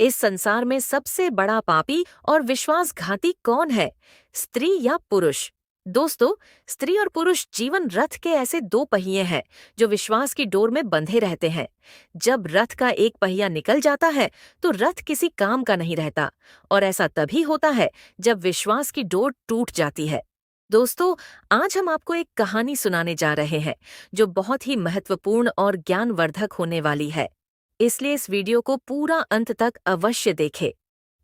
इस संसार में सबसे बड़ा पापी और विश्वासघाती कौन है, स्त्री या पुरुष? दोस्तों, स्त्री और पुरुष जीवन रथ के ऐसे दो पहिए हैं जो विश्वास की डोर में बंधे रहते हैं। जब रथ का एक पहिया निकल जाता है तो रथ किसी काम का नहीं रहता, और ऐसा तभी होता है जब विश्वास की डोर टूट जाती है। दोस्तों, आज हम आपको एक कहानी सुनाने जा रहे हैं जो बहुत ही महत्वपूर्ण और ज्ञानवर्धक होने वाली है। इसलिए इस वीडियो को पूरा अंत तक अवश्य देखें।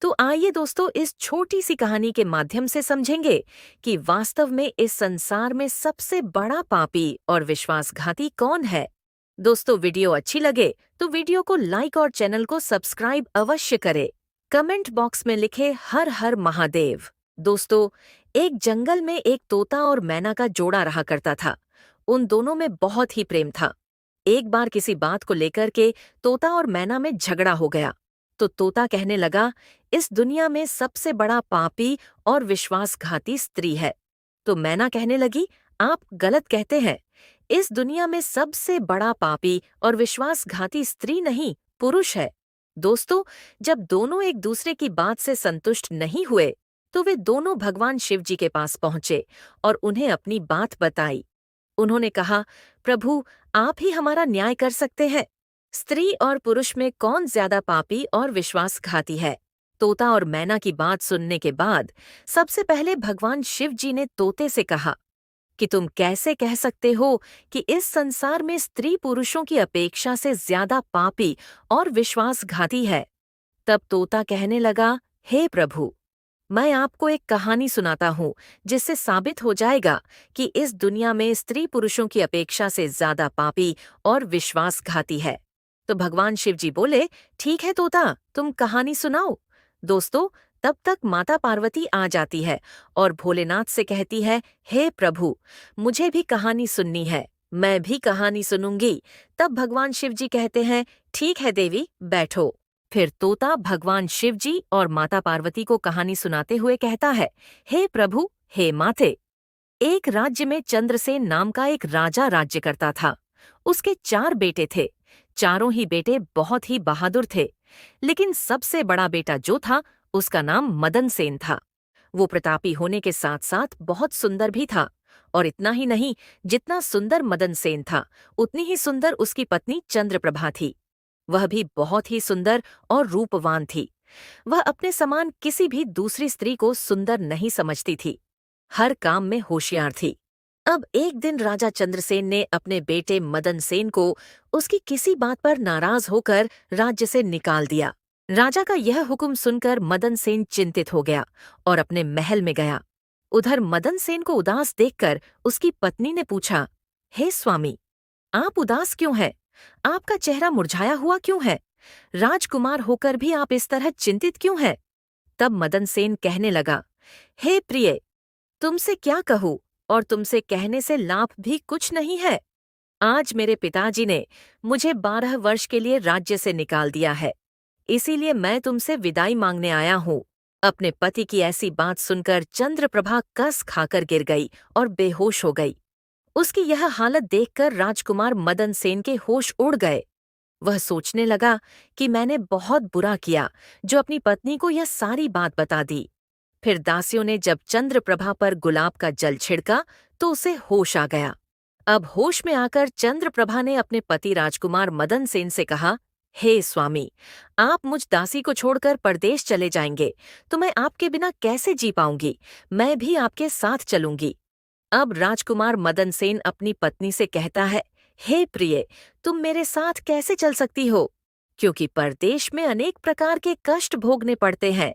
तो आइए दोस्तों, इस छोटी सी कहानी के माध्यम से समझेंगे कि वास्तव में इस संसार में सबसे बड़ा पापी और विश्वासघाती कौन है। दोस्तों, वीडियो अच्छी लगे तो वीडियो को लाइक और चैनल को सब्सक्राइब अवश्य करें। कमेंट बॉक्स में लिखे हर हर महादेव। दोस्तों, एक जंगल में एक तोता और मैना का जोड़ा रहा करता था। उन दोनों में बहुत ही प्रेम था। एक बार किसी बात को लेकर के तोता और मैना में झगड़ा हो गया। तो तोता कहने लगा, इस दुनिया में सबसे बड़ा पापी और विश्वासघाती स्त्री है। तो मैना कहने लगी, आप गलत कहते हैं। इस दुनिया में सबसे बड़ा पापी और विश्वासघाती स्त्री नहीं, पुरुष है। दोस्तों, जब दोनों एक दूसरे की बात से संतुष्ट नहीं हुए तो वे दोनों भगवान शिव जी के पास पहुंचे और उन्हें अपनी बात बताई। उन्होंने कहा, प्रभु, आप ही हमारा न्याय कर सकते हैं। स्त्री और पुरुष में कौन ज्यादा पापी और विश्वासघाती है? तोता और मैना की बात सुनने के बाद सबसे पहले भगवान शिव जी ने तोते से कहा कि तुम कैसे कह सकते हो कि इस संसार में स्त्री पुरुषों की अपेक्षा से ज्यादा पापी और विश्वासघाती है। तब तोता कहने लगा, हे प्रभु, मैं आपको एक कहानी सुनाता हूँ जिससे साबित हो जाएगा कि इस दुनिया में स्त्री पुरुषों की अपेक्षा से ज्यादा पापी और विश्वासघाती है। तो भगवान शिव जी बोले, ठीक है तोता, तुम कहानी सुनाओ। दोस्तों, तब तक माता पार्वती आ जाती है और भोलेनाथ से कहती है, हे प्रभु, मुझे भी कहानी सुननी है, मैं भी कहानी सुनूंगी। तब भगवान शिव जी कहते हैं, ठीक है देवी, बैठो। फिर तोता भगवान शिव जी और माता पार्वती को कहानी सुनाते हुए कहता है, हे प्रभु, हे माते, एक राज्य में चंद्रसेन नाम का एक राजा राज्य करता था। उसके 4 बेटे थे। चारों ही बेटे बहुत ही बहादुर थे, लेकिन सबसे बड़ा बेटा जो था उसका नाम मदन सेन था। वो प्रतापी होने के साथ साथ बहुत सुंदर भी था। और इतना ही नहीं, जितना सुंदर मदन सेन था उतनी ही सुंदर उसकी पत्नी चंद्रप्रभा थी। वह भी बहुत ही सुंदर और रूपवान थी। वह अपने समान किसी भी दूसरी स्त्री को सुंदर नहीं समझती थी। हर काम में होशियार थी। अब एक दिन राजा चंद्रसेन ने अपने बेटे मदन सेन को उसकी किसी बात पर नाराज होकर राज्य से निकाल दिया। राजा का यह हुक्म सुनकर मदन सेन चिंतित हो गया और अपने महल में गया। उधर मदन सेन को उदास देखकर उसकी पत्नी ने पूछा, हे स्वामी, आप उदास क्यों हैं? आपका चेहरा मुरझाया हुआ क्यों है? राजकुमार होकर भी आप इस तरह चिंतित क्यों हैं? तब मदन सेन कहने लगा, हे प्रिय, तुमसे क्या कहूँ, और तुमसे कहने से लाभ भी कुछ नहीं है। आज मेरे पिताजी ने मुझे 12 वर्ष के लिए राज्य से निकाल दिया है, इसीलिए मैं तुमसे विदाई मांगने आया हूँ। अपने पति की ऐसी बात सुनकर चंद्रप्रभा कस खाकर गिर गई और बेहोश हो गई। उसकी यह हालत देखकर राजकुमार मदन सेन के होश उड़ गए। वह सोचने लगा कि मैंने बहुत बुरा किया जो अपनी पत्नी को यह सारी बात बता दी। फिर दासियों ने जब चंद्रप्रभा पर गुलाब का जल छिड़का तो उसे होश आ गया। अब होश में आकर चंद्रप्रभा ने अपने पति राजकुमार मदन सेन से कहा, हे स्वामी, आप मुझ दासी को छोड़कर परदेश चले जाएंगे तो मैं आपके बिना कैसे जी पाऊंगी? मैं भी आपके साथ चलूंगी। अब राजकुमार मदन सेन अपनी पत्नी से कहता है, हे प्रिय, तुम मेरे साथ कैसे चल सकती हो? क्योंकि परदेश में अनेक प्रकार के कष्ट भोगने पड़ते हैं,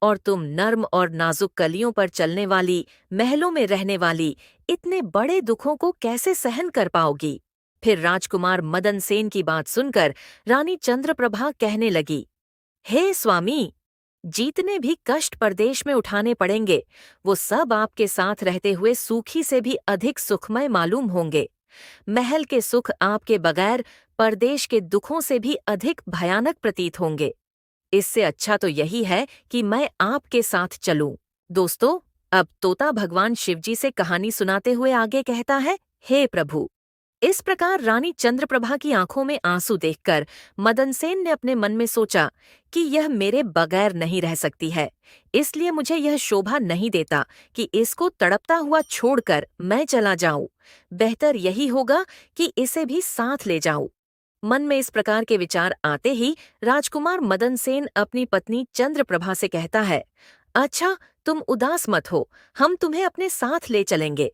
और तुम नर्म और नाजुक कलियों पर चलने वाली, महलों में रहने वाली, इतने बड़े दुखों को कैसे सहन कर पाओगी? फिर राजकुमार मदन सेन की बात सुनकर रानी चंद्रप्रभा कहने लगी, हे स्वामी, जितने भी कष्ट परदेश में उठाने पड़ेंगे वो सब आपके साथ रहते हुए सूखी से भी अधिक सुखमय मालूम होंगे। महल के सुख आपके बगैर परदेश के दुखों से भी अधिक भयानक प्रतीत होंगे। इससे अच्छा तो यही है कि मैं आपके साथ चलूं। दोस्तों, अब तोता भगवान शिवजी से कहानी सुनाते हुए आगे कहता है, हे प्रभु, इस प्रकार रानी चंद्रप्रभा की आंखों में आंसू देखकर मदनसेन ने अपने मन में सोचा कि यह मेरे बगैर नहीं रह सकती है, इसलिए मुझे यह शोभा नहीं देता कि इसको तड़पता हुआ छोड़कर मैं चला जाऊं। बेहतर यही होगा कि इसे भी साथ ले जाऊं। मन में इस प्रकार के विचार आते ही राजकुमार मदनसेन अपनी पत्नी चंद्रप्रभा से कहता है, अच्छा, तुम उदास मत हो, हम तुम्हें अपने साथ ले चलेंगे।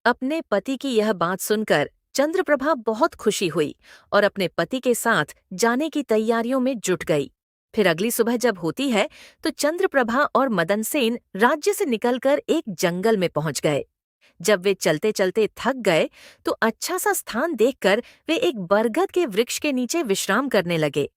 अपने पति की यह बात सुनकर चंद्रप्रभा बहुत खुशी हुई और अपने पति के साथ जाने की तैयारियों में जुट गई। फिर अगली सुबह जब होती है तो चंद्रप्रभा और मदनसेन राज्य से निकलकर एक जंगल में पहुंच गए। जब वे चलते चलते थक गए तो अच्छा सा स्थान देखकर वे एक बरगद के वृक्ष के नीचे विश्राम करने लगे।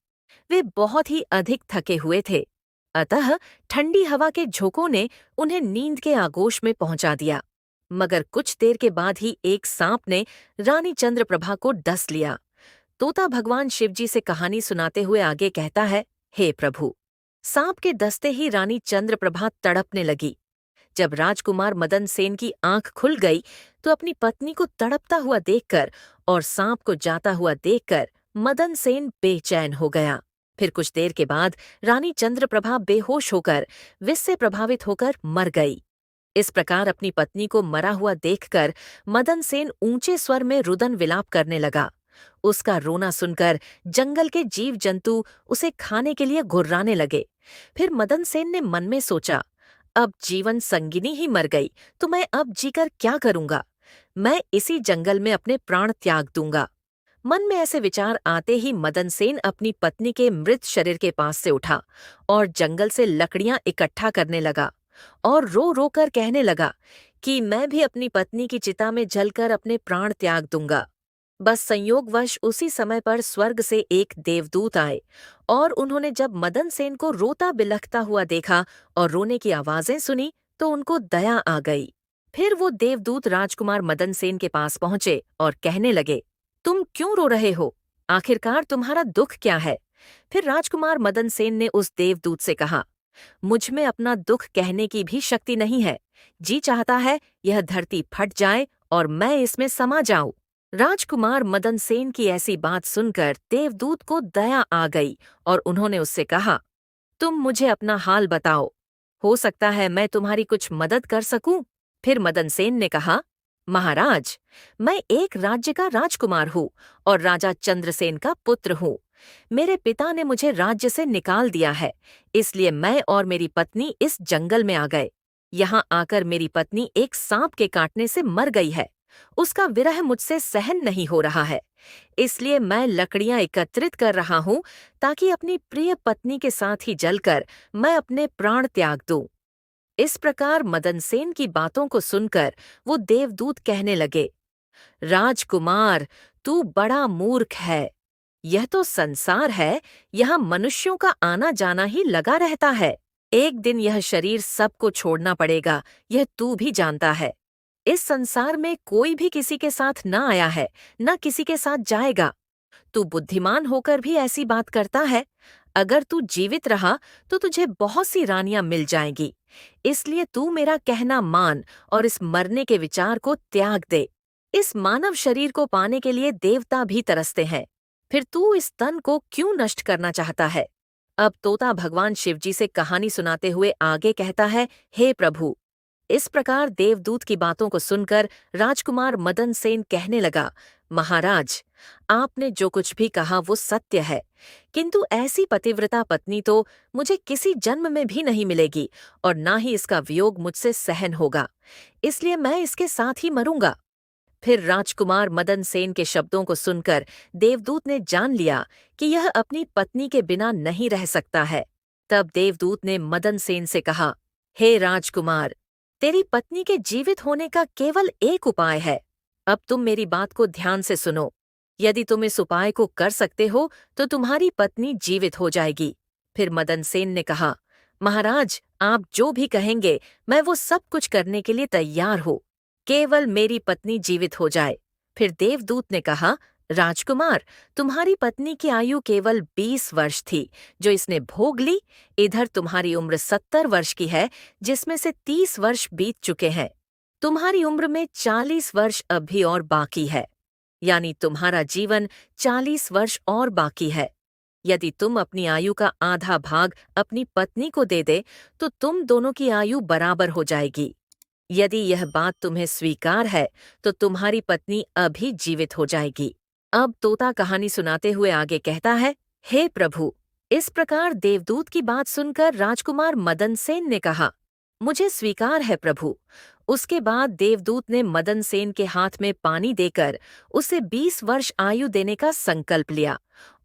वे बहुत ही अधिक थके हुए थे, अतः ठंडी हवा के झोंकों ने उन्हें नींद के आगोश में पहुंचा दिया। मगर कुछ देर के बाद ही एक सांप ने रानी चंद्रप्रभा को डस लिया। तोता भगवान शिवजी से कहानी सुनाते हुए आगे कहता है, हे प्रभु, सांप के डसते ही रानी चंद्रप्रभा तड़पने लगी। जब राजकुमार मदन सेन की आंख खुल गई तो अपनी पत्नी को तड़पता हुआ देखकर और सांप को जाता हुआ देखकर मदन सेन बेचैन हो गया। फिर कुछ देर के बाद रानी चंद्रप्रभा बेहोश होकर विष से प्रभावित होकर मर गई। इस प्रकार अपनी पत्नी को मरा हुआ देखकर मदन सेन ऊंचे स्वर में रुदन विलाप करने लगा। उसका रोना सुनकर जंगल के जीव जंतु उसे खाने के लिए घुर्राने लगे। फिर मदन सेन ने मन में सोचा, अब जीवन संगिनी ही मर गई तो मैं अब जीकर क्या करूंगा? मैं इसी जंगल में अपने प्राण त्याग दूंगा। मन में ऐसे विचार आते ही मदन सेन अपनी पत्नी के मृत शरीर के पास से उठा और जंगल से लकड़ियां इकट्ठा करने लगा और रो रो कर कहने लगा कि मैं भी अपनी पत्नी की चिता में जलकर अपने प्राण त्याग दूंगा। बस संयोगवश उसी समय पर स्वर्ग से एक देवदूत आए और उन्होंने जब मदन सेन को रोता बिलखता हुआ देखा और रोने की आवाजें सुनी तो उनको दया आ गई। फिर वो देवदूत राजकुमार मदन सेन के पास पहुंचे और कहने लगे, तुम क्यों रो रहे हो? आखिरकार तुम्हारा दुख क्या है? फिर राजकुमार मदन सेन ने उस देवदूत से कहा, मुझ में अपना दुख कहने की भी शक्ति नहीं है। जी चाहता है यह धरती फट जाए और मैं इसमें समा जाऊं। राजकुमार मदन सेन की ऐसी बात सुनकर देवदूत को दया आ गई और उन्होंने उससे कहा, तुम मुझे अपना हाल बताओ, हो सकता है मैं तुम्हारी कुछ मदद कर सकूं। फिर मदन सेन ने कहा, महाराज, मैं एक राज्य का राजकुमार हूँ और राजा चंद्रसेन का पुत्र हूँ। मेरे पिता ने मुझे राज्य से निकाल दिया है, इसलिए मैं और मेरी पत्नी इस जंगल में आ गए। यहाँ आकर मेरी पत्नी एक सांप के काटने से मर गई है। उसका विरह मुझसे सहन नहीं हो रहा है, इसलिए मैं लकड़ियां एकत्रित कर रहा हूँ ताकि अपनी प्रिय पत्नी के साथ ही जलकर मैं अपने प्राण त्याग दूं। इस प्रकार मदन सेन की बातों को सुनकर वो देवदूत कहने लगे, राजकुमार, तू बड़ा मूर्ख है। यह तो संसार है, यहाँ मनुष्यों का आना जाना ही लगा रहता है। एक दिन यह शरीर सबको छोड़ना पड़ेगा, यह तू भी जानता है। इस संसार में कोई भी किसी के साथ न आया है, न किसी के साथ जाएगा। तू बुद्धिमान होकर भी ऐसी बात करता है। अगर तू जीवित रहा तो तुझे बहुत सी रानियां मिल जाएंगी, इसलिए तू मेरा कहना मान और इस मरने के विचार को त्याग दे। इस मानव शरीर को पाने के लिए देवता भी तरसते हैं, फिर तू इस तन को क्यों नष्ट करना चाहता है? अब तोता भगवान शिवजी से कहानी सुनाते हुए आगे कहता है, हे प्रभु। इस प्रकार देवदूत की बातों को सुनकर राजकुमार मदन सेन कहने लगा, महाराज, आपने जो कुछ भी कहा वो सत्य है, किंतु ऐसी पतिव्रता पत्नी तो मुझे किसी जन्म में भी नहीं मिलेगी और ना ही इसका वियोग मुझसे सहन होगा, इसलिए मैं इसके साथ ही मरूंगा। फिर राजकुमार मदन सेन के शब्दों को सुनकर देवदूत ने जान लिया कि यह अपनी पत्नी के बिना नहीं रह सकता है। तब देवदूत ने मदन सेन से कहा, हे राजकुमार, तेरी पत्नी के जीवित होने का केवल एक उपाय है। अब तुम मेरी बात को ध्यान से सुनो। यदि तुम इस उपाय को कर सकते हो तो तुम्हारी पत्नी जीवित हो जाएगी। फिर मदन सेन ने कहा, महाराज, आप जो भी कहेंगे मैं वो सब कुछ करने के लिए तैयार हूँ, केवल मेरी पत्नी जीवित हो जाए। फिर देवदूत ने कहा, राजकुमार, तुम्हारी पत्नी की आयु केवल 20 वर्ष थी जो इसने भोग ली। इधर तुम्हारी उम्र 70 वर्ष की है, जिसमें से 30 वर्ष बीत चुके हैं। तुम्हारी उम्र में 40 वर्ष अब भी और बाकी है। यानी तुम्हारा जीवन 40 वर्ष और बाकी है। यदि तुम अपनी आयु का आधा भाग अपनी पत्नी को दे दे तो तुम दोनों की आयु बराबर हो जाएगी। यदि यह बात तुम्हें स्वीकार है तो तुम्हारी पत्नी अभी जीवित हो जाएगी। अब तोता कहानी सुनाते हुए आगे कहता है, हे प्रभु। इस प्रकार देवदूत की बात सुनकर राजकुमार मदन सेन ने कहा, मुझे स्वीकार है प्रभु। उसके बाद देवदूत ने मदन सेन के हाथ में पानी देकर उसे 20 वर्ष आयु देने का संकल्प लिया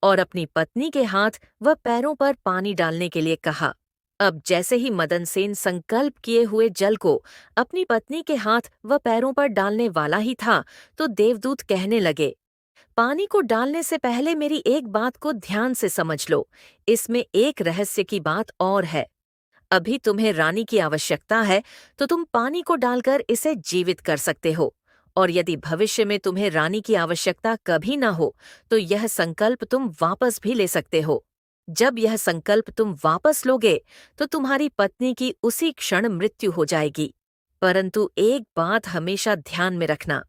और अपनी पत्नी के हाथ व पैरों पर पानी डालने के लिए कहा। अब जैसे ही मदन सेन संकल्प किए हुए जल को अपनी पत्नी के हाथ व पैरों पर डालने वाला ही था तो देवदूत कहने लगे, पानी को डालने से पहले मेरी एक बात को ध्यान से समझ लो। इसमें एक रहस्य की बात और है। अभी तुम्हें रानी की आवश्यकता है तो तुम पानी को डालकर इसे जीवित कर सकते हो, और यदि भविष्य में तुम्हें रानी की आवश्यकता कभी न हो तो यह संकल्प तुम वापस भी ले सकते हो। जब यह संकल्प तुम वापस लोगे तो तुम्हारी पत्नी की उसी क्षण मृत्यु हो जाएगी। परंतु एक बात हमेशा ध्यान में रखना,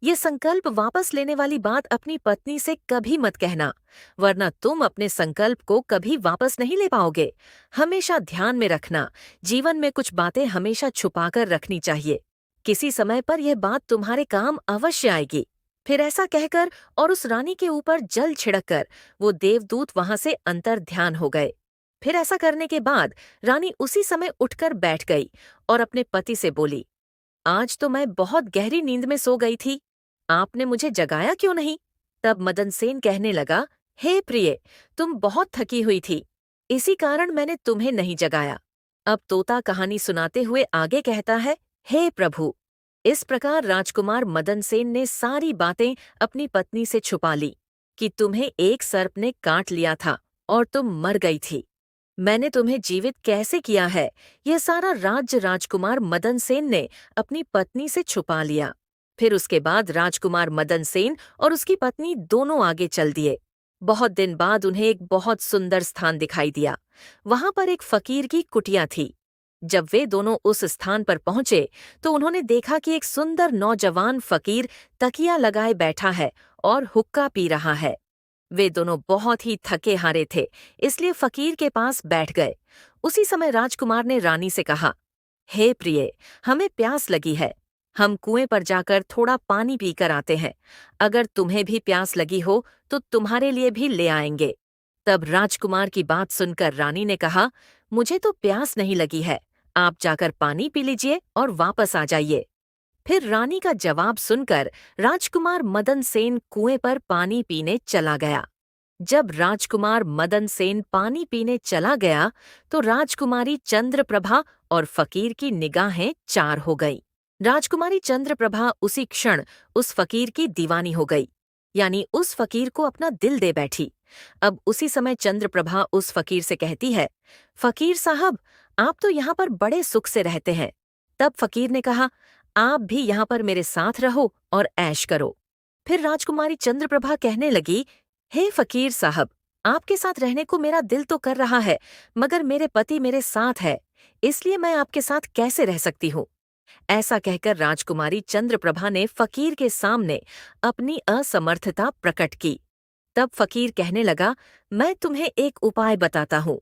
ये संकल्प वापस लेने वाली बात अपनी पत्नी से कभी मत कहना, वरना तुम अपने संकल्प को कभी वापस नहीं ले पाओगे। हमेशा ध्यान में रखना, जीवन में कुछ बातें हमेशा छुपाकर रखनी चाहिए। किसी समय पर यह बात तुम्हारे काम अवश्य आएगी। फिर ऐसा कहकर और उस रानी के ऊपर जल छिड़ककर वो देवदूत वहां से अंतर्ध्यान हो गए। फिर ऐसा करने के बाद रानी उसी समय उठकर बैठ गई और अपने पति से बोली, आज तो मैं बहुत गहरी नींद में सो गई थी, आपने मुझे जगाया क्यों नहीं? तब मदन सेन कहने लगा, हे प्रिय, तुम बहुत थकी हुई थी, इसी कारण मैंने तुम्हें नहीं जगाया। अब तोता कहानी सुनाते हुए आगे कहता है, हे प्रभु। इस प्रकार राजकुमार मदन सेन ने सारी बातें अपनी पत्नी से छुपा ली कि तुम्हें एक सर्प ने काट लिया था और तुम मर गई थी। मैंने तुम्हें जीवित कैसे किया है, यह सारा राज्य राजकुमार मदन सेन ने अपनी पत्नी से छुपा लिया। फिर उसके बाद राजकुमार मदन सेन और उसकी पत्नी दोनों आगे चल दिए। बहुत दिन बाद उन्हें एक बहुत सुंदर स्थान दिखाई दिया। वहां पर एक फकीर की कुटिया थी। जब वे दोनों उस स्थान पर पहुंचे तो उन्होंने देखा कि एक सुंदर नौजवान फकीर तकिया लगाए बैठा है और हुक्का पी रहा है। वे दोनों बहुत ही थके हारे थे, इसलिए फकीर के पास बैठ गए। उसी समय राजकुमार ने रानी से कहा, हे प्रिय, हमें प्यास लगी है, हम कुएं पर जाकर थोड़ा पानी पीकर आते हैं। अगर तुम्हें भी प्यास लगी हो तो तुम्हारे लिए भी ले आएंगे। तब राजकुमार की बात सुनकर रानी ने कहा, मुझे तो प्यास नहीं लगी है, आप जाकर पानी पी लीजिए और वापस आ जाइए। फिर रानी का जवाब सुनकर राजकुमार मदन सेन कुएं पर पानी पीने चला गया। जब राजकुमार मदन सेन पानी पीने चला गया तो राजकुमारी चंद्रप्रभा और फकीर की निगाहें चार हो गई। राजकुमारी चंद्रप्रभा उसी क्षण उस फकीर की दीवानी हो गई, यानी उस फकीर को अपना दिल दे बैठी। अब उसी समय चंद्रप्रभा उस फकीर से कहती है, फकीर साहब, आप तो यहाँ पर बड़े सुख से रहते हैं। तब फकीर ने कहा, आप भी यहाँ पर मेरे साथ रहो और ऐश करो। फिर राजकुमारी चंद्रप्रभा कहने लगी, हे फकीर साहब, आपके साथ रहने को मेरा दिल तो कर रहा है, मगर मेरे पति मेरे साथ है, इसलिए मैं आपके साथ कैसे रह सकती हूँ। ऐसा कहकर राजकुमारी चंद्रप्रभा ने फकीर के सामने अपनी असमर्थता प्रकट की। तब फकीर कहने लगा, मैं तुम्हें एक उपाय बताता हूँ।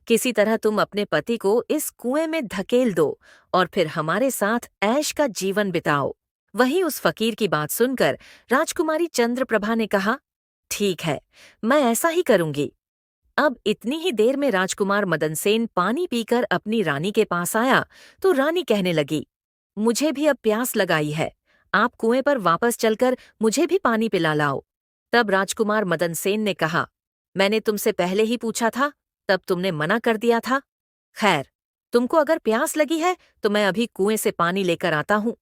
किसी तरह तुम अपने पति को इस कुएं में धकेल दो और फिर हमारे साथ ऐश का जीवन बिताओ। वहीं उस फकीर की बात सुनकर राजकुमारी चंद्रप्रभा ने कहा, ठीक है, मैं ऐसा ही करूंगी। अब इतनी ही देर में राजकुमार मदन सेन पानी पीकर अपनी रानी के पास आया तो रानी कहने लगी, मुझे भी अब प्यास लगाई है, आप कुएं पर वापस चलकर मुझे भी पानी पिला लाओ। तब राजकुमार मदन सेन ने कहा, मैंने तुमसे पहले ही पूछा था, तब तुमने मना कर दिया था। खैर, तुमको अगर प्यास लगी है तो मैं अभी कुएं से पानी लेकर आता हूँ।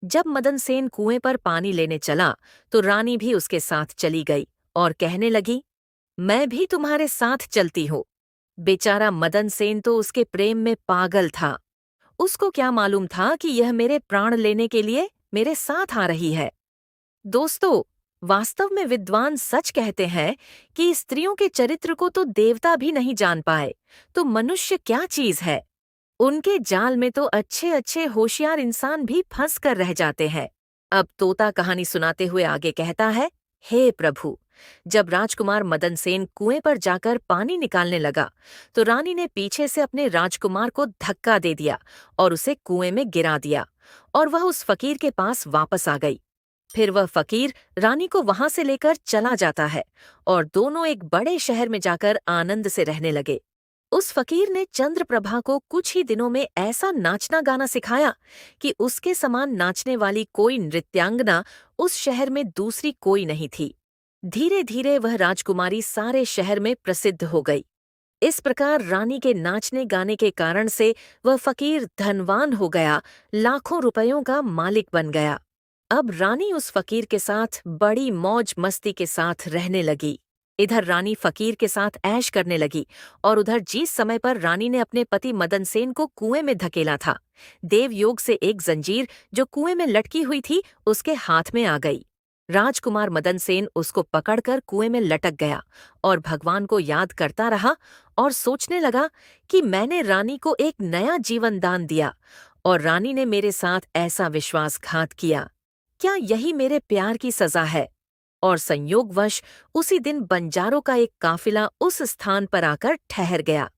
जब मदन सेन कुएं पर पानी लेने चला तो रानी भी उसके साथ चली गई और कहने लगी, मैं भी तुम्हारे साथ चलती हूँ। बेचारा मदन सेन तो उसके प्रेम में पागल था। उसको क्या मालूम था कि यह मेरे प्राण लेने के लिए मेरे साथ आ रही है। दोस्तों, वास्तव में विद्वान सच कहते हैं कि स्त्रियों के चरित्र को तो देवता भी नहीं जान पाए, तो मनुष्य क्या चीज है। उनके जाल में तो अच्छे अच्छे होशियार इंसान भी फंस कर रह जाते हैं। अब तोता कहानी सुनाते हुए आगे कहता है, हे प्रभु, जब राजकुमार मदन सेन कुएं पर जाकर पानी निकालने लगा तो रानी ने पीछे से अपने राजकुमार को धक्का दे दिया और उसे कुएं में गिरा दिया और वह उस फकीर के पास वापस आ गई। फिर वह फकीर रानी को वहां से लेकर चला जाता है और दोनों एक बड़े शहर में जाकर आनंद से रहने लगे। उस फकीर ने चंद्रप्रभा को कुछ ही दिनों में ऐसा नाचना गाना सिखाया कि उसके समान नाचने वाली कोई नृत्यांगना उस शहर में दूसरी कोई नहीं थी। धीरे धीरे वह राजकुमारी सारे शहर में प्रसिद्ध हो गई। इस प्रकार रानी के नाचने गाने के कारण से वह फकीर धनवान हो गया, लाखों रुपयों का मालिक बन गया। अब रानी उस फकीर के साथ बड़ी मौज मस्ती के साथ रहने लगी। इधर रानी फकीर के साथ ऐश करने लगी और उधर जिस समय पर रानी ने अपने पति मदन सेन को कुएं में धकेला था, देवयोग से एक जंजीर जो कुएं में लटकी हुई थी उसके हाथ में आ गई। राजकुमार मदन सेन उसको पकड़कर कुएं में लटक गया और भगवान को याद करता रहा और सोचने लगा कि मैंने रानी को एक नया जीवन दान दिया और रानी ने मेरे साथ ऐसा विश्वासघात किया। क्या यही मेरे प्यार की सजा है? और संयोगवश उसी दिन बंजारों का एक काफिला उस स्थान पर आकर ठहर गया।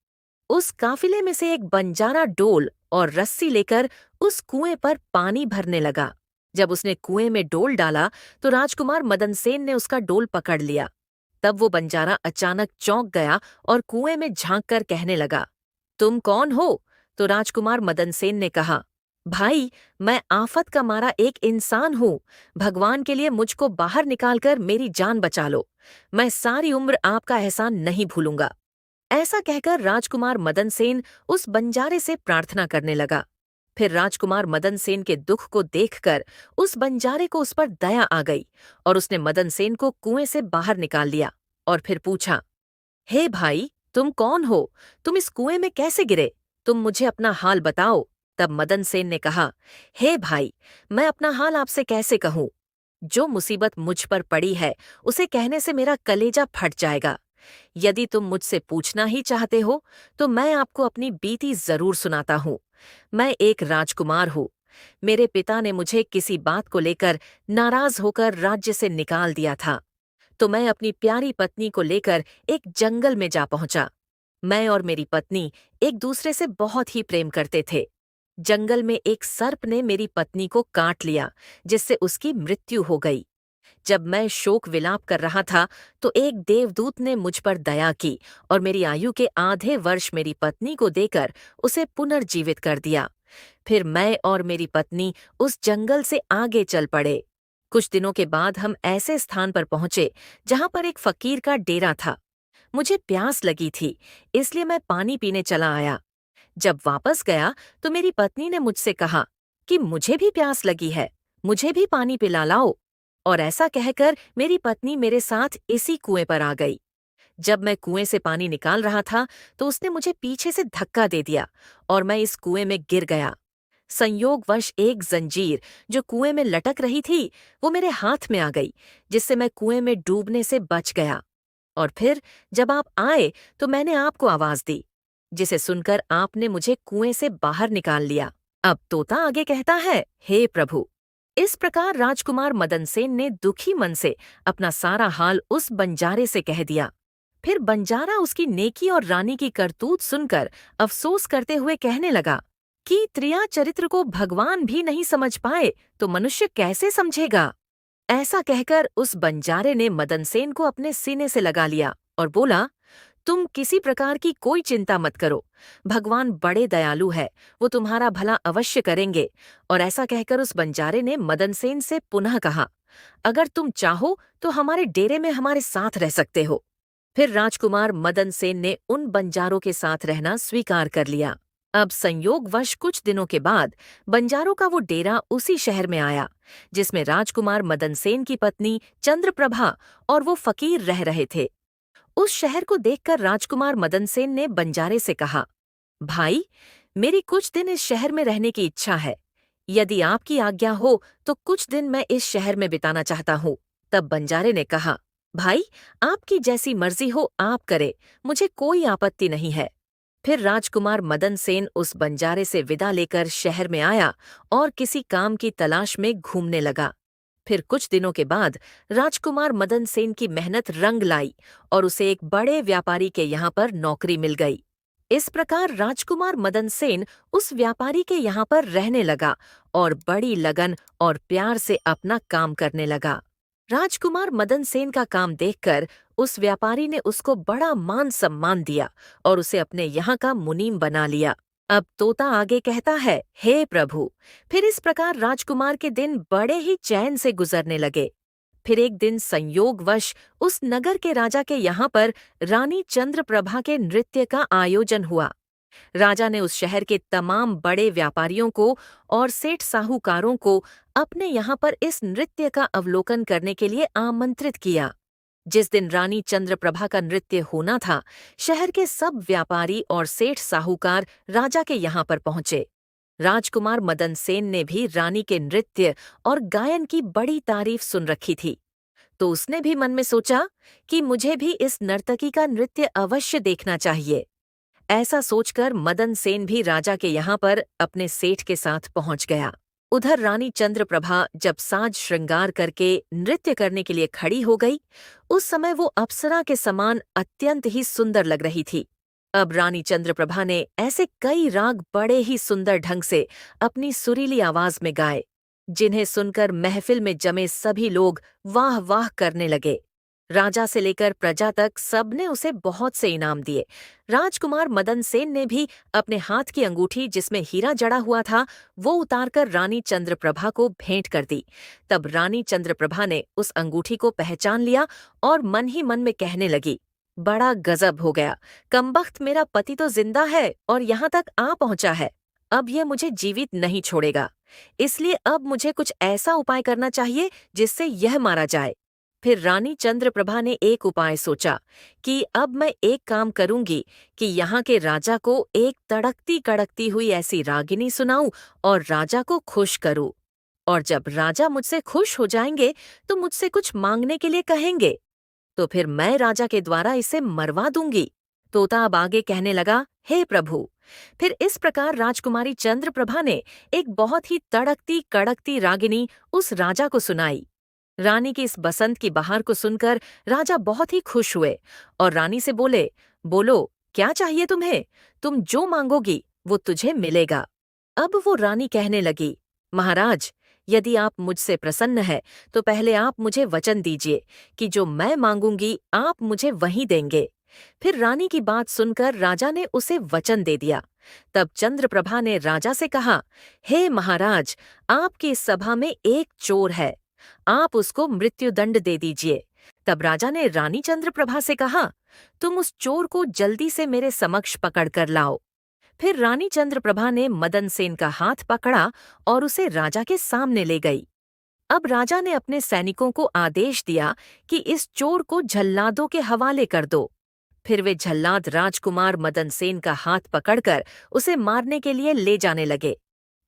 उस काफिले में से एक बंजारा डोल और रस्सी लेकर उस कुएं पर पानी भरने लगा। जब उसने कुएं में डोल डाला तो राजकुमार मदन सेन ने उसका डोल पकड़ लिया। तब वो बंजारा अचानक चौंक गया और कुएं में झांक कर कहने लगा, तुम कौन हो? तो राजकुमार मदन सेन ने कहा, भाई, मैं आफत का मारा एक इंसान हूँ। भगवान के लिए मुझको बाहर निकालकर मेरी जान बचा लो। मैं सारी उम्र आपका एहसान नहीं भूलूंगा। ऐसा कहकर राजकुमार मदन सेन उस बंजारे से प्रार्थना करने लगा। फिर राजकुमार मदन सेन के दुख को देखकर उस बंजारे को उस पर दया आ गई और उसने मदन सेन को कुएं से बाहर निकाल लिया और फिर पूछा, हे भाई, तुम कौन हो? तुम इस कुएं में कैसे गिरे? तुम मुझे अपना हाल बताओ। तब मदन सेन ने कहा, हे भाई, मैं अपना हाल आपसे कैसे कहूँ? जो मुसीबत मुझ पर पड़ी है उसे कहने से मेरा कलेजा फट जाएगा। यदि तुम मुझसे पूछना ही चाहते हो तो मैं आपको अपनी बीती जरूर सुनाता हूँ। मैं एक राजकुमार हूँ। मेरे पिता ने मुझे किसी बात को लेकर नाराज होकर राज्य से निकाल दिया था, तो मैं अपनी प्यारी पत्नी को लेकर एक जंगल में जा पहुंचा। मैं और मेरी पत्नी एक दूसरे से बहुत ही प्रेम करते थे। जंगल में एक सर्प ने मेरी पत्नी को काट लिया, जिससे उसकी मृत्यु हो गई। जब मैं शोक विलाप कर रहा था तो एक देवदूत ने मुझ पर दया की और मेरी आयु के आधे वर्ष मेरी पत्नी को देकर उसे पुनर्जीवित कर दिया। फिर मैं और मेरी पत्नी उस जंगल से आगे चल पड़े। कुछ दिनों के बाद हम ऐसे स्थान पर पहुंचे जहां पर एक फकीर का डेरा था। मुझे प्यास लगी थी, इसलिए मैं पानी पीने चला आया। जब वापस गया तो मेरी पत्नी ने मुझसे कहा कि मुझे भी प्यास लगी है, मुझे भी पानी पिला लाओ। और ऐसा कहकर मेरी पत्नी मेरे साथ इसी कुएं पर आ गई। जब मैं कुएं से पानी निकाल रहा था तो उसने मुझे पीछे से धक्का दे दिया और मैं इस कुएं में गिर गया। संयोगवश एक जंजीर जो कुएं में लटक रही थी वो मेरे हाथ में आ गई, जिससे मैं कुएं में डूबने से बच गया। और फिर जब आप आए तो मैंने आपको आवाज दी, जिसे सुनकर आपने मुझे कुएं से बाहर निकाल लिया। अब तोता आगे कहता है, हे प्रभु। इस प्रकार राजकुमार मदन सेन ने दुखी मन से अपना सारा हाल उस बंजारे से कह दिया। फिर बंजारा उसकी नेकी और रानी की करतूत सुनकर अफसोस करते हुए कहने लगा कि त्रिया चरित्र को भगवान भी नहीं समझ पाए तो मनुष्य कैसे समझेगा। ऐसा कहकर उस बंजारे ने मदन सेन को अपने सीने से लगा लिया और बोला, तुम किसी प्रकार की कोई चिंता मत करो। भगवान बड़े दयालु है, वो तुम्हारा भला अवश्य करेंगे। और ऐसा कहकर उस बंजारे ने मदन सेन से पुनः कहा, अगर तुम चाहो तो हमारे डेरे में हमारे साथ रह सकते हो। फिर राजकुमार मदन सेन ने उन बंजारों के साथ रहना स्वीकार कर लिया। अब संयोगवश कुछ दिनों के बाद बंजारों का वो डेरा उसी शहर में आया जिसमें राजकुमार मदन सेन की पत्नी चंद्रप्रभा और वो फकीर रह रहे थे। उस शहर को देखकर राजकुमार मदन सेन ने बंजारे से कहा, भाई, मेरी कुछ दिन इस शहर में रहने की इच्छा है। यदि आपकी आज्ञा हो तो कुछ दिन मैं इस शहर में बिताना चाहता हूँ। तब बंजारे ने कहा, भाई, आपकी जैसी मर्जी हो आप करे, मुझे कोई आपत्ति नहीं है। फिर राजकुमार मदन सेन उस बंजारे से विदा लेकर शहर में आया और किसी काम की तलाश में घूमने लगा। फिर कुछ दिनों के बाद राजकुमार मदन सेन की मेहनत रंग लाई और उसे एक बड़े व्यापारी के यहाँ पर नौकरी मिल गई। इस प्रकार राजकुमार मदन सेन उस व्यापारी के यहाँ पर रहने लगा और बड़ी लगन और प्यार से अपना काम करने लगा। राजकुमार मदन सेन का काम देखकर उस व्यापारी ने उसको बड़ा मान सम्मान दिया और उसे अपने यहाँ का मुनीम बना लिया। अब तोता आगे कहता है, हे प्रभु। फिर इस प्रकार राजकुमार के दिन बड़े ही चैन से गुजरने लगे। फिर एक दिन संयोगवश उस नगर के राजा के यहाँ पर रानी चंद्रप्रभा के नृत्य का आयोजन हुआ। राजा ने उस शहर के तमाम बड़े व्यापारियों को और सेठ साहूकारों को अपने यहाँ पर इस नृत्य का अवलोकन करने के लिए आमंत्रित किया। जिस दिन रानी चंद्रप्रभा का नृत्य होना था, शहर के सब व्यापारी और सेठ साहूकार राजा के यहाँ पर पहुंचे। राजकुमार मदन सेन ने भी रानी के नृत्य और गायन की बड़ी तारीफ सुन रखी थी, तो उसने भी मन में सोचा कि मुझे भी इस नर्तकी का नृत्य अवश्य देखना चाहिए। ऐसा सोचकर मदन सेन भी राजा के यहाँ पर अपने सेठ के साथ पहुंच गया। उधर रानी चंद्रप्रभा जब साज श्रृंगार करके नृत्य करने के लिए खड़ी हो गई, उस समय वो अप्सरा के समान अत्यंत ही सुंदर लग रही थी। अब रानी चंद्रप्रभा ने ऐसे कई राग बड़े ही सुंदर ढंग से अपनी सुरीली आवाज में गाए, जिन्हें सुनकर महफिल में जमे सभी लोग वाह वाह करने लगे। राजा से लेकर प्रजा तक सबने उसे बहुत से इनाम दिए। राजकुमार मदन सेन ने भी अपने हाथ की अंगूठी जिसमें हीरा जड़ा हुआ था, वो उतारकर रानी चंद्रप्रभा को भेंट कर दी। तब रानी चंद्रप्रभा ने उस अंगूठी को पहचान लिया और मन ही मन में कहने लगी, बड़ा गजब हो गया, कमबख्त मेरा पति तो जिंदा है और यहाँ तक आ पहुंचा है। अब यह मुझे जीवित नहीं छोड़ेगा, इसलिए अब मुझे कुछ ऐसा उपाय करना चाहिए जिससे यह मारा जाए। फिर रानी चंद्रप्रभा ने एक उपाय सोचा कि अब मैं एक काम करूंगी कि यहाँ के राजा को एक तड़कती कड़कती हुई ऐसी रागिनी सुनाऊं और राजा को खुश करूं, और जब राजा मुझसे खुश हो जाएंगे तो मुझसे कुछ मांगने के लिए कहेंगे, तो फिर मैं राजा के द्वारा इसे मरवा दूंगी। तोता अब आगे कहने लगा, हे प्रभु। फिर इस प्रकार राजकुमारी चंद्रप्रभा ने एक बहुत ही तड़कती कड़कती रागिनी उस राजा को सुनाई। रानी की इस बसंत की बहार को सुनकर राजा बहुत ही खुश हुए और रानी से बोले, बोलो क्या चाहिए तुम्हें, तुम जो मांगोगी वो तुझे मिलेगा। अब वो रानी कहने लगी, महाराज, यदि आप मुझसे प्रसन्न है तो पहले आप मुझे वचन दीजिए कि जो मैं मांगूंगी आप मुझे वही देंगे। फिर रानी की बात सुनकर राजा ने उसे वचन दे दिया। तब चंद्रप्रभा ने राजा से कहा, हे महाराज, आपकी इस सभा में एक चोर है, आप उसको मृत्युदंड दे दीजिए। तब राजा ने रानी चंद्रप्रभा से कहा, तुम उस चोर को जल्दी से मेरे समक्ष पकड़ कर लाओ। फिर रानी चंद्रप्रभा ने मदन सेन का हाथ पकड़ा और उसे राजा के सामने ले गई। अब राजा ने अपने सैनिकों को आदेश दिया कि इस चोर को झल्लादों के हवाले कर दो। फिर वे झल्लाद राजकुमार मदन सेन का हाथ पकड़कर उसे मारने के लिए ले जाने लगे।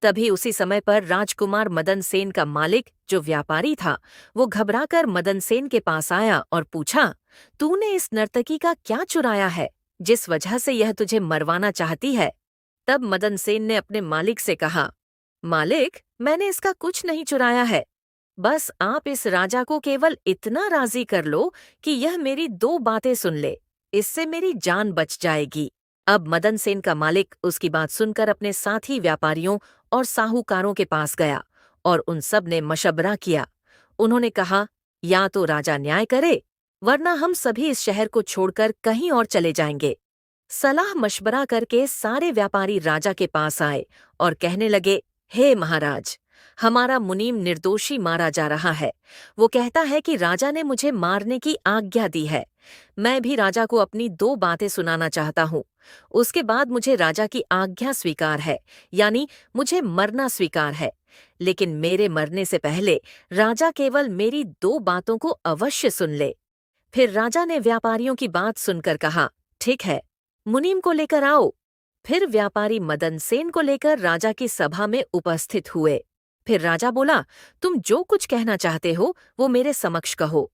तभी उसी समय पर राजकुमार मदन सेन का मालिक, जो व्यापारी था, वो घबराकर मदन सेन के पास आया और पूछा, तूने इस नर्तकी का क्या चुराया है, जिस वजह से यह तुझे मरवाना चाहती है? तब मदन सेन ने अपने मालिक से कहा, मालिक, मैंने इसका कुछ नहीं चुराया है, बस आप इस राजा को केवल इतना राजी कर लो कि यह मेरी दो बातें सुन ले, इससे मेरी जान बच जाएगी। अब मदन सेन का मालिक उसकी बात सुनकर अपने साथी व्यापारियों और साहूकारों के पास गया और उन सब ने मशवरा किया। उन्होंने कहा, या तो राजा न्याय करे, वरना हम सभी इस शहर को छोड़कर कहीं और चले जाएंगे। सलाह मशवरा करके सारे व्यापारी राजा के पास आए और कहने लगे, हे महाराज, हमारा मुनीम निर्दोषी मारा जा रहा है। वो कहता है कि राजा ने मुझे मारने की आज्ञा दी है। मैं भी राजा को अपनी दो बातें सुनाना चाहता हूँ। उसके बाद मुझे राजा की आज्ञा स्वीकार है, यानी मुझे मरना स्वीकार है। लेकिन मेरे मरने से पहले राजा केवल मेरी दो बातों को अवश्य सुन ले। फिर राजा ने व्यापारियों की बात सुनकर कहा, ठीक है, मुनीम को लेकर आओ। फिर व्यापारी मदन सेन को लेकर राजा की सभा में उपस्थित हुए। फिर राजा बोला, तुम जो कुछ कहना चाहते हो वो मेरे समक्ष कहो।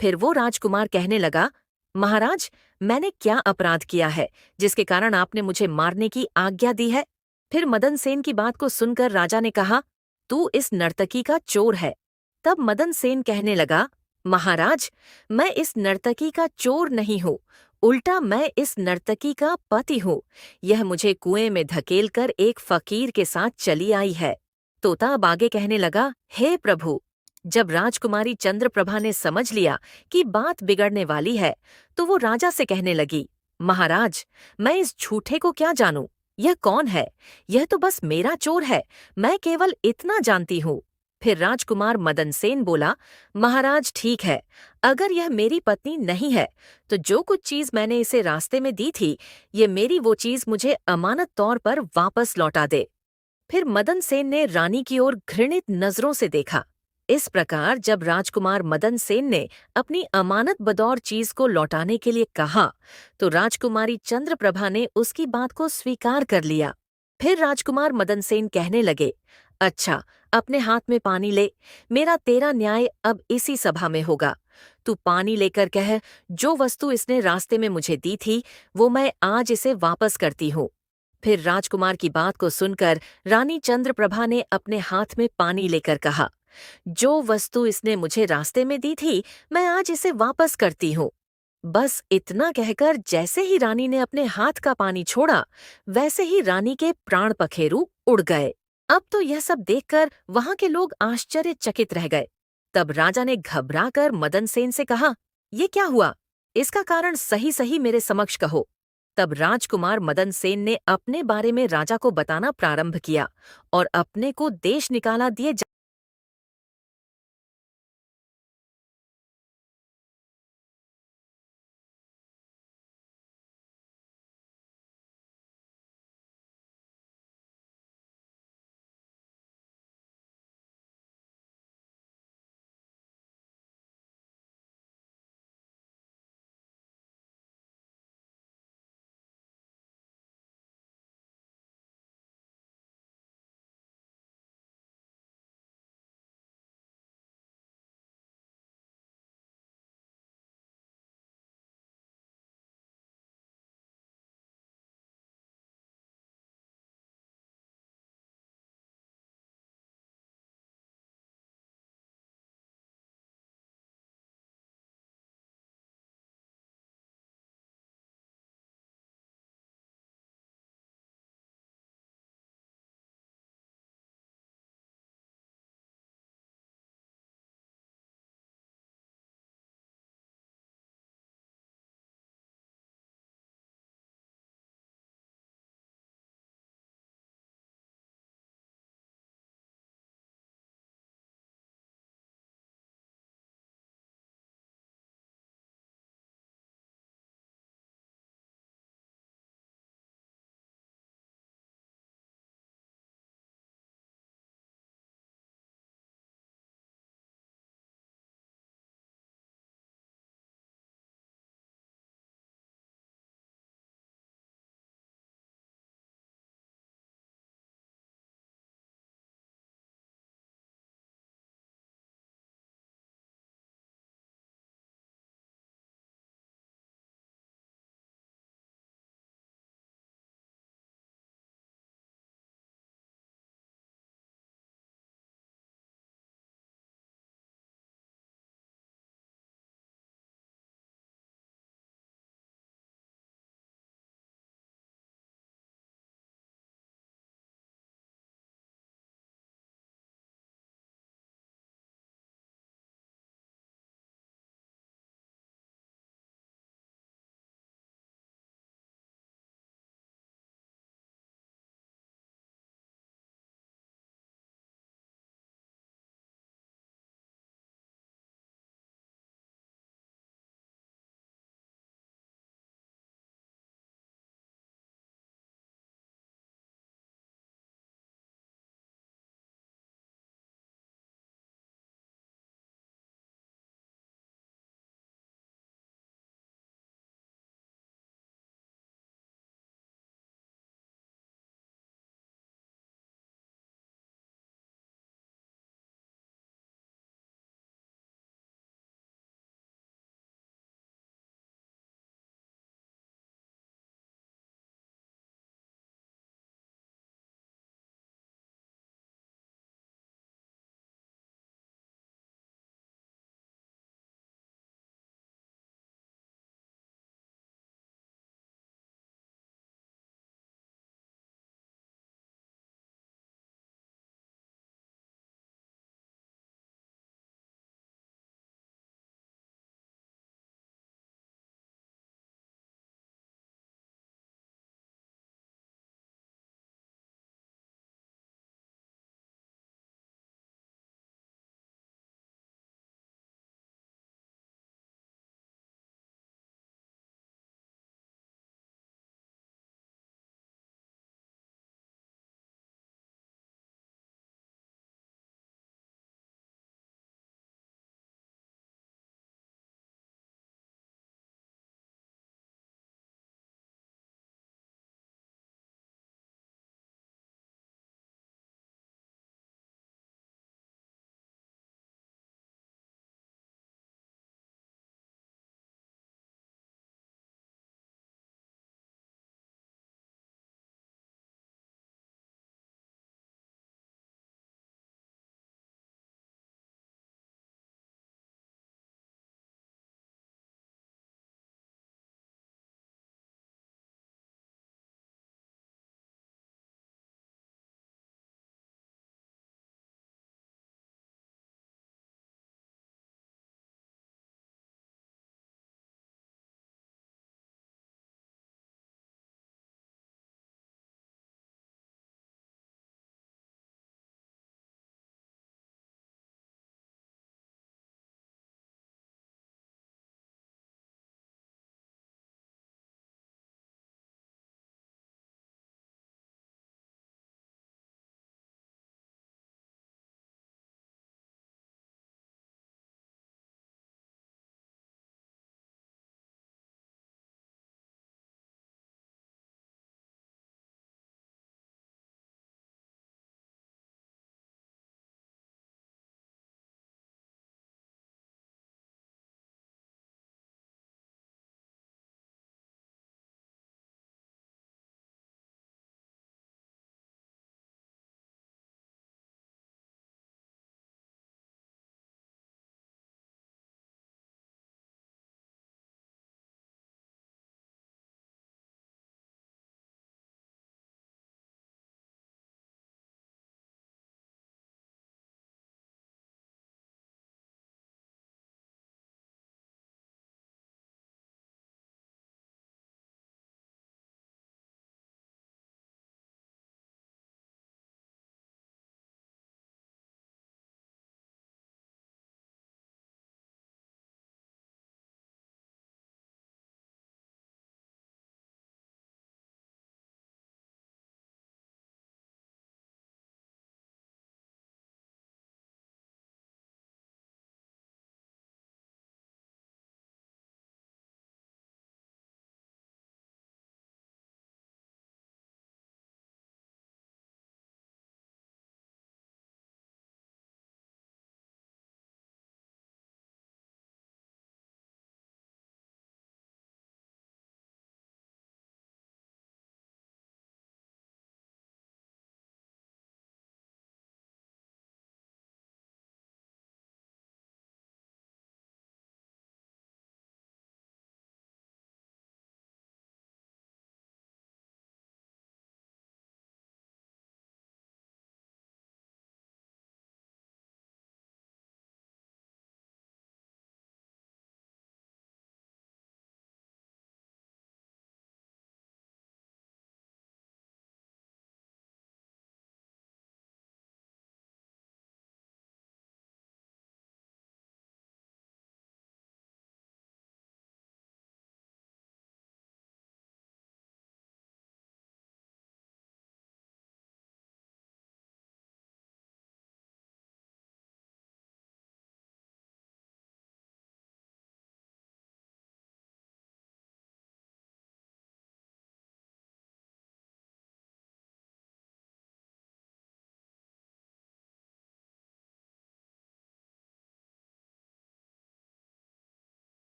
फिर वो राजकुमार कहने लगा, महाराज, मैंने क्या अपराध किया है जिसके कारण आपने मुझे मारने की आज्ञा दी है? फिर मदन सेन की बात को सुनकर राजा ने कहा, तू इस नर्तकी का चोर है। तब मदन सेन कहने लगा, महाराज, मैं इस नर्तकी का चोर नहीं हूँ, उल्टा मैं इस नर्तकी का पति हूँ। यह मुझे कुएं में धकेलकर एक फकीर के साथ चली आई है। तोता अब आगे कहने लगा, हे प्रभु, जब राजकुमारी चंद्रप्रभा ने समझ लिया कि बात बिगड़ने वाली है, तो वो राजा से कहने लगी, महाराज, मैं इस झूठे को क्या जानूं? यह कौन है? यह तो बस मेरा चोर है, मैं केवल इतना जानती हूँ। फिर राजकुमार मदन सेन बोला, महाराज ठीक है, अगर यह मेरी पत्नी नहीं है, तो जो कुछ चीज मैंने इसे रास्ते में दी थी, ये मेरी वो चीज मुझे अमानत तौर पर वापस लौटा दे। फिर मदन सेन ने रानी की ओर घृणित नजरों से देखा। इस प्रकार जब राजकुमार मदन सेन ने अपनी अमानत बदौर चीज को लौटाने के लिए कहा, तो राजकुमारी चंद्रप्रभा ने उसकी बात को स्वीकार कर लिया। फिर राजकुमार मदन सेन कहने लगे, अच्छा, अपने हाथ में पानी ले, मेरा तेरा न्याय अब इसी सभा में होगा। तू पानी लेकर कह, जो वस्तु इसने रास्ते में मुझे दी थी, वो मैं आज इसे वापस करती हूँ। फिर राजकुमार की बात को सुनकर रानी चंद्रप्रभा ने अपने हाथ में पानी लेकर कहा, जो वस्तु इसने मुझे रास्ते में दी थी, मैं आज इसे वापस करती हूँ। बस इतना कहकर जैसे ही रानी ने अपने हाथ का पानी छोड़ा, वैसे ही रानी के प्राण पखेरु उड़ गए। अब तो यह सब देखकर वहां के लोग आश्चर्यचकित रह गए। तब राजा ने घबराकर मदन सेन से कहा, ये क्या हुआ? इसका कारण सही सही मेरे समक्ष कहो। तब राजकुमार मदन सेन ने अपने बारे में राजा को बताना प्रारंभ किया और अपने को देश निकाला दिए